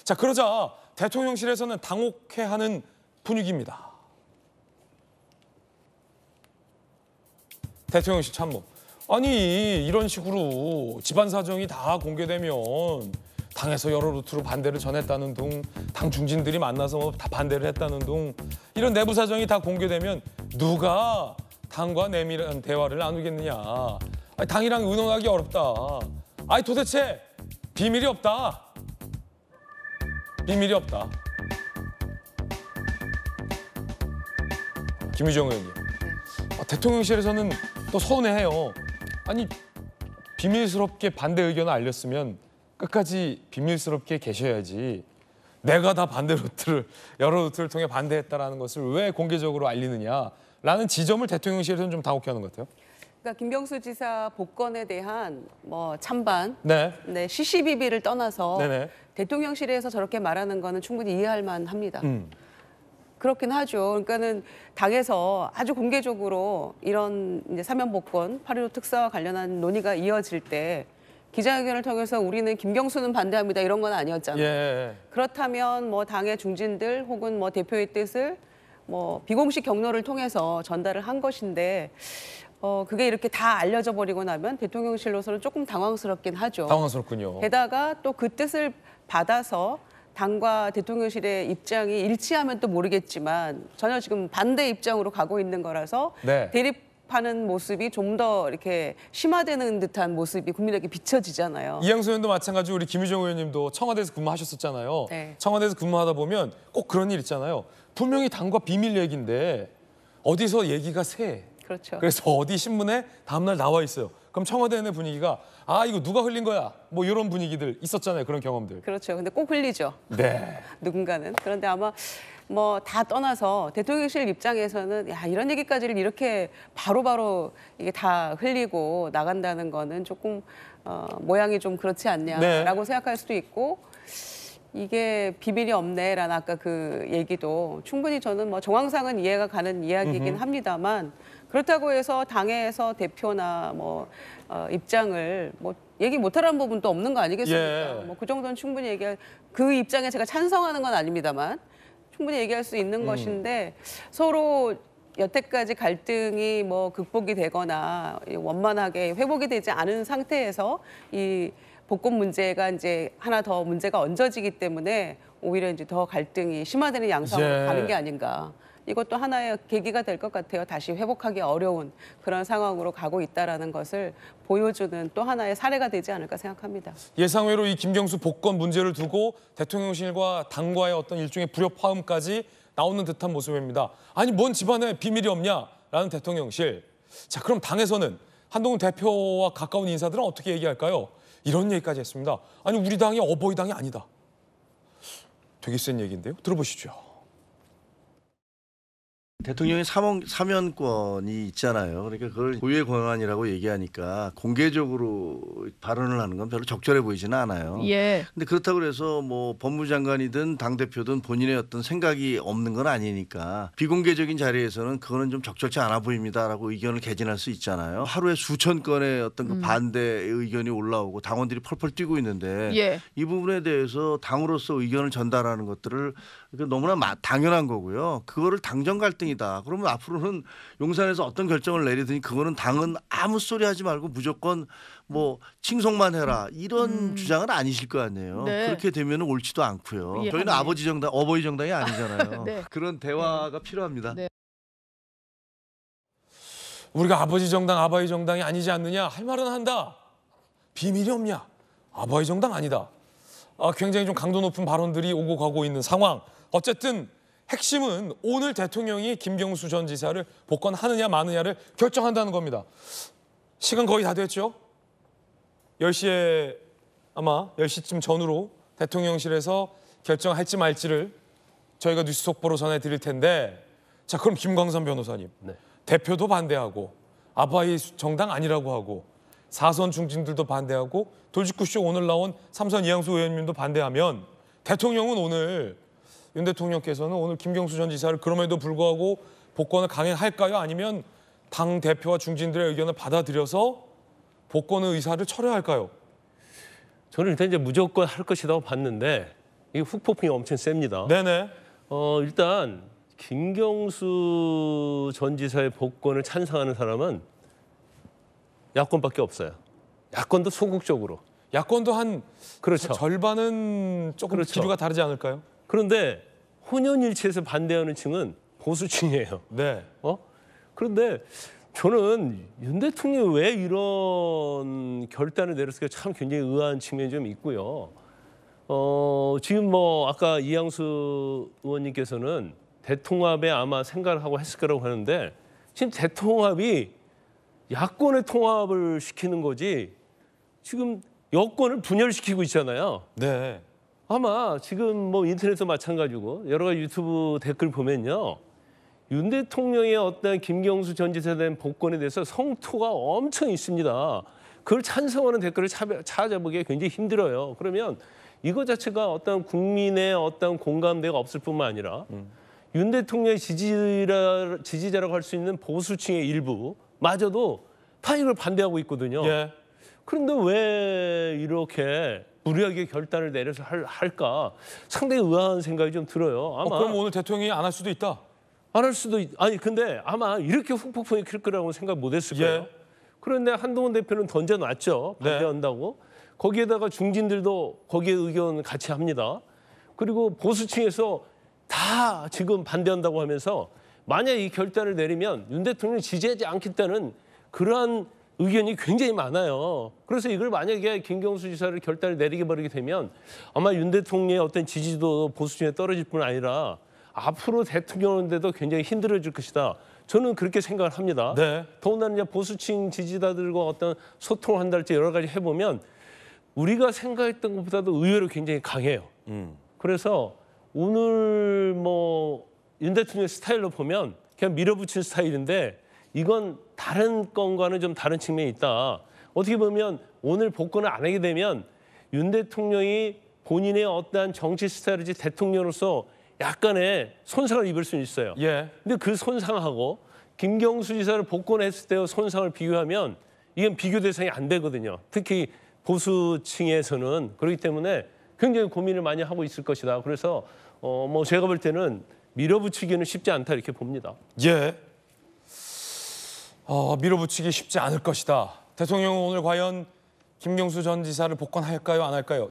자, 그러자 대통령실에서는 당혹해하는 분위기입니다. 대통령실 참모. 아니, 이런 식으로 집안 사정이 다 공개되면 당에서 여러 루트로 반대를 전했다는 둥, 당 중진들이 만나서 다 반대를 했다는 둥, 이런 내부 사정이 다 공개되면 누가 당과 내밀한 대화를 나누겠느냐. 아니, 당이랑 의논하기 어렵다. 아니, 도대체 비밀이 없다. 비밀이 없다. 김유정 의원님. 대통령실에서는 또 서운해해요. 아니, 비밀스럽게 반대 의견을 알렸으면 끝까지 비밀스럽게 계셔야지. 내가 다 반대 루트를, 여러 루트를 통해 반대했다라는 것을 왜 공개적으로 알리느냐라는 지점을 대통령실에서는 좀 당혹해하는 것 같아요. 그러니까 김경수 지사 복권에 대한 찬반, 네, 시시비비를 떠나서 네네. 대통령실에서 저렇게 말하는 거는 충분히 이해할 만합니다. 그렇긴 하죠. 그러니까는 당에서 아주 공개적으로 이런 이제 사면 복권, 8.15 특사와 관련한 논의가 이어질 때 기자회견을 통해서 우리는 김경수는 반대합니다 이런 건 아니었잖아요. 예. 그렇다면 당의 중진들 혹은 대표의 뜻을 비공식 경로를 통해서 전달을 한 것인데 그게 이렇게 다 알려져 버리고 나면 대통령실로서는 조금 당황스럽긴 하죠. 당황스럽군요. 게다가 또 그 뜻을 받아서 당과 대통령실의 입장이 일치하면 또 모르겠지만 전혀 지금 반대 입장으로 가고 있는 거라서 네. 대립하는 모습이 좀 더 이렇게 심화되는 듯한 모습이 국민에게 비춰지잖아요. 이양수 의원도 마찬가지고 우리 김유정 의원님도 청와대에서 근무하셨었잖아요. 네. 청와대에서 근무하다 보면 꼭 그런 일 있잖아요. 분명히 당과 비밀 얘기인데 어디서 얘기가 새. 그렇죠. 그래서 어디 신문에 다음날 나와 있어요. 그럼 청와대 내 분위기가 이거 누가 흘린 거야? 이런 분위기들 있었잖아요. 그런 경험들. 그렇죠. 근데 꼭 흘리죠. 네. 누군가는. 그런데 아마 다 떠나서 대통령실 입장에서는 이런 얘기까지를 이렇게 바로바로 이게 다 흘리고 나간다는 거는 조금 모양이 좀 그렇지 않냐라고 생각할 수도 있고 이게 비밀이 없네라는 아까 그 얘기도 충분히 저는 정황상은 이해가 가는 이야기이긴 합니다만 그렇다고 해서 당에서 대표나 입장을 얘기 못하라는 부분도 없는 거 아니겠습니까? 예. 그 정도는 충분히 얘기할 그 입장에 제가 찬성하는 건 아닙니다만 충분히 얘기할 수 있는 것인데 서로 여태까지 갈등이 극복이 되거나 원만하게 회복이 되지 않은 상태에서 이 복권 문제가 이제 하나 더 문제가 얹어지기 때문에 오히려 이제 더 갈등이 심화되는 양상으로 가는 게 아닌가. 이것도 하나의 계기가 될 것 같아요. 다시 회복하기 어려운 그런 상황으로 가고 있다는 것을 보여주는 또 하나의 사례가 되지 않을까 생각합니다. 예상외로 이 김경수 복권 문제를 두고 대통령실과 당과의 어떤 일종의 불협화음까지 나오는 듯한 모습입니다. 아니, 뭔 집안에 비밀이 없냐라는 대통령실. 자, 그럼 당에서는 한동훈 대표와 가까운 인사들은 어떻게 얘기할까요? 이런 얘기까지 했습니다. 아니, 우리 당이 어버이 당이 아니다. 되게 센 얘기인데요. 들어보시죠. 대통령의 사면권이 있잖아요. 그러니까 그걸 고유의 권한이라고 얘기하니까 공개적으로 발언을 하는 건 별로 적절해 보이지는 않아요. 예. 근데 그렇다고 해서 법무장관이든 당대표든 본인의 어떤 생각이 없는 건 아니니까 비공개적인 자리에서는 그거는 좀 적절치 않아 보입니다라고 의견을 개진할 수 있잖아요. 하루에 수천 건의 어떤 그 반대 의견이 올라오고 당원들이 펄펄 뛰고 있는데 이 부분에 대해서 당으로서 의견을 전달하는 것들을 너무나 당연한 거고요. 그거를 당정 갈등이다. 그러면 앞으로는 용산에서 어떤 결정을 내리더니 그거는 당은 아무 소리 하지 말고 무조건 칭송만 해라 이런 주장은 아니실 거 아니에요. 네. 그렇게 되면 옳지도 않고요. 저희는 어버이 정당이 아니잖아요. 네. 그런 대화가 필요합니다. 네. 우리가 아버지 정당, 아바이 정당이 아니지 않느냐 할 말은 한다. 비밀이 없냐? 아바이 정당 아니다. 굉장히 좀 강도 높은 발언들이 오고 가고 있는 상황. 어쨌든 핵심은 오늘 대통령이 김경수 전 지사를 복권하느냐 마느냐를 결정한다는 겁니다. 시간 거의 다 됐죠? 10시에 아마 10시쯤 전후로 대통령실에서 결정할지 말지를 저희가 뉴스 속보로 전해드릴 텐데 자, 그럼 김광선 변호사님. 대표도 반대하고 아바이 정당 아니라고 하고 사선 중진들도 반대하고 돌직구쇼 오늘 나온 삼선 이양수 의원님도 반대하면 대통령은 오늘 윤 대통령께서는 오늘 김경수 전 지사를 그럼에도 불구하고 복권을 강행할까요? 아니면 당 대표와 중진들의 의견을 받아들여서 복권의 의사를 철회할까요? 저는 일단 이제 무조건 할 것이라고 봤는데 이게 후폭풍이 엄청 셉니다. 네네. 일단 김경수 전 지사의 복권을 찬성하는 사람은 야권밖에 없어요. 야권도 소극적으로. 야권도 한 그렇죠. 절반은 조금 그렇죠. 기류가 다르지 않을까요? 그런데 혼연일체에서 반대하는 층은 보수층이에요. 네. 그런데 저는 윤 대통령이 왜 이런 결단을 내렸을까 참 굉장히 의아한 측면이 좀 있고요. 지금 뭐 아까 이양수 의원님께서는 대통합에 아마 생각을 하고 했을 거라고 하는데 지금 대통합이 야권의 통합을 시키는 거지 지금 여권을 분열시키고 있잖아요. 네. 아마 지금 뭐 인터넷도 마찬가지고 여러 가지 유튜브 댓글 보면요. 윤 대통령의 어떤 김경수 전 지사에 대한 복권에 대해서 성토가 엄청 있습니다. 그걸 찬성하는 댓글을 찾아보기가 굉장히 힘들어요. 그러면 이거 자체가 어떤 국민의 어떤 공감대가 없을 뿐만 아니라 윤 대통령의 지지자라고 할 수 있는 보수층의 일부마저도 다 이걸 반대하고 있거든요. 예. 그런데 왜 이렇게 무리하게 결단을 내려서 할까 상당히 의아한 생각이 좀 들어요. 아마 그럼 오늘 대통령이 안 할 수도 있다. 안 할 수도 아니 근데 아마 이렇게 후폭풍이 클 거라고 생각 못 했을 거예요. 예. 그런데 한동훈 대표는 던져놨죠. 네. 반대한다고. 거기에다가 중진들도 거기에 의견 같이 합니다. 그리고 보수층에서 다 지금 반대한다고 하면서 만약 이 결단을 내리면 윤 대통령을 지지하지 않겠다는 그러한 의견이 굉장히 많아요. 그래서 이걸 만약에 김경수 지사를 결단을 내리게 버리게 되면 아마 윤 대통령의 어떤 지지도 보수층에 떨어질 뿐 아니라 앞으로 대통령인데도 굉장히 힘들어질 것이다. 저는 그렇게 생각을 합니다. 네. 더군다나 이제 보수층 지지자들과 어떤 소통을 한달지 여러 가지 해보면 우리가 생각했던 것보다도 의외로 굉장히 강해요. 그래서 오늘 뭐 윤 대통령 스타일로 보면 그냥 밀어붙인 스타일인데 이건 다른 건과는 좀 다른 측면이 있다. 어떻게 보면 오늘 복권을 안 하게 되면 윤 대통령이 본인의 어떠한 정치 스타일이지 대통령으로서 약간의 손상을 입을 수는 있어요. 예. 근데 그 손상하고 김경수 지사를 복권했을 때의 손상을 비교하면 이건 비교 대상이 안 되거든요. 특히 보수층에서는 그렇기 때문에 굉장히 고민을 많이 하고 있을 것이다. 그래서 뭐 제가 볼 때는 밀어붙이기는 쉽지 않다 이렇게 봅니다. 예. 밀어붙이기 쉽지 않을 것이다. 대통령은 오늘 과연 김경수 전 지사를 복권할까요, 안 할까요?